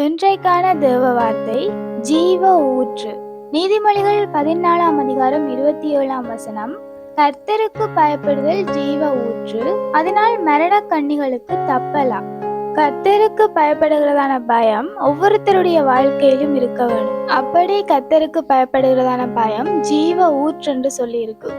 இன்றைக்கான தேவ வார்த்தை ஜீவ ஊற்று. நீதிமொழிகள் 14ஆம் அதிகாரம் 27ஆம் வசனம். கர்த்தருக்கு பயப்படுதல் ஜீவ ஊற்று, அதனால் மரண கண்ணிகளுக்கு தப்பலாம். கர்த்தருக்கு பயப்படுகிறதான பயம் ஒவ்வொருத்தருடைய வாழ்க்கையிலும் இருக்க வேணும். அப்படி கர்த்தருக்கு பயப்படுகிறதான பயம் ஜீவ ஊற்று என்று சொல்லி இருக்கு.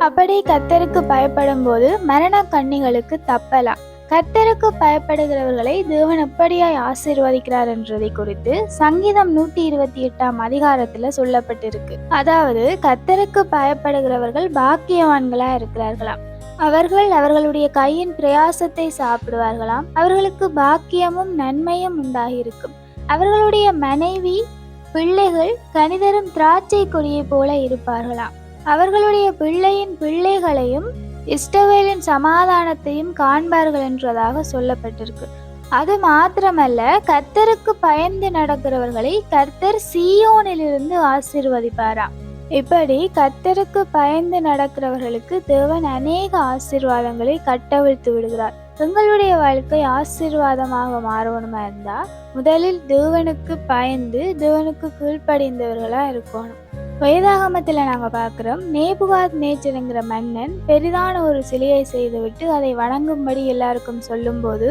அப்படி கர்த்தருக்கு பயப்படும் போது மரண கண்ணிகளுக்கு தப்பலாம். கர்த்தருக்கு பயப்படுகிறவர்களை தேவன் எப்படியாய் ஆசீர்வதிக்கிறார் என்றதை குறித்து சங்கீதம் 128ஆம் அதிகாரத்துல சொல்லப்பட்டிருக்கு. அதாவது கர்த்தருக்கு பயப்படுகிறவர்கள் பாக்கியவான்களா இருக்கிறார்களாம். அவர்கள் அவர்களுடைய கையின் பிரயாசத்தை சாப்பிடுவார்களாம். அவர்களுக்கு பாக்கியமும் நன்மையும் உண்டாகியிருக்கும். அவர்களுடைய மனைவி பிள்ளைகள் கனிதரும் திராட்சை கொடியை போல இருப்பார்களாம். அவர்களுடைய பிள்ளையின் பிள்ளைகளையும் இஸ்ரவேலின் சமாதானத்தையும் காண்பார்கள் என்றதாக சொல்லப்பட்டிருக்கு. அது மாத்திரமல்ல, கர்த்தருக்கு பயந்து நடக்கிறவர்களை கர்த்தர் சீயோனிலிருந்து ஆசீர்வதிப்பாராம். இப்படி கர்த்தருக்கு பயந்து நடக்கிறவர்களுக்கு தேவன் அநேக ஆசீர்வாதங்களை கட்டவிழ்த்து விடுகிறார். எங்களுடைய வாழ்க்கை ஆசீர்வாதமாக மாறணுமா இருந்தா முதலில் தேவனுக்கு பயந்து தேவனுக்கு கீழ்ப்படிந்தவர்களா இருக்கணும். வேதாகமத்துல நாங்க பார்க்கிறோம், நேபுகாத் நேச்சருங்கிற மன்னன் பெரிதான ஒரு சிலையை செய்துவிட்டு அதை வணங்கும்படி எல்லாருக்கும் சொல்லும்போது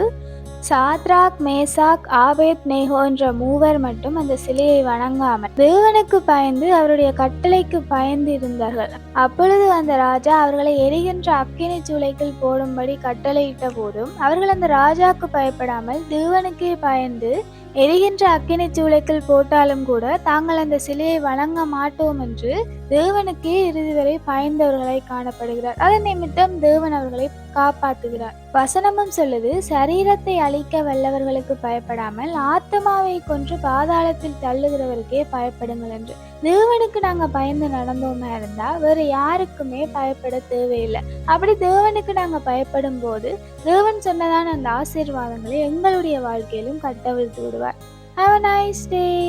சாத்ராக், மேசாக், ஆபேத் நேகோ என்ற மூவர் மட்டும் அந்த சிலையை வணங்காமல் தேவனுக்கு பயந்து அவருடைய கட்டளைக்கு பயந்து இருந்தார்கள். அப்பொழுது அந்த ராஜா அவர்களை எரிகின்ற அக்கினி சூளைக்குள் போடும்படி கட்டளையிட்ட போதும் அவர்கள் அந்த ராஜாக்கு பயப்படாமல் தேவனுக்கே பயந்து எரிகின்ற அக்கினி சூளைக்குள் போட்டாலும் கூட தாங்கள் அந்த சிலையை வணங்க மாட்டோம் என்று தேவனுக்கே இறுதி வரை பயந்தவர்களை காணப்படுகிறார். அதன் நிமித்தம் தேவன் அவர்களை காப்பாற்றுகிறார். வசனமும் சொல்லுது, சரீரத்தை அழிக்க வல்லவர்களுக்கு பயப்படாமல் ஆத்மாவை கொன்று பாதாளத்தில் தள்ளுகிறவருக்கே பயப்படுங்கள் என்று. தேவனுக்கு நாங்க பயந்து நடந்தோமா இருந்தா வேற யாருக்குமே பயப்பட தேவையில்லை. அப்படி தேவனுக்கு நாங்க பயப்படும் போது தேவன் சொன்னதான அந்த ஆசீர்வாதங்களை எங்களுடைய வாழ்க்கையிலும் கட்டவிழ்த்து விடுவார். Have a nice day.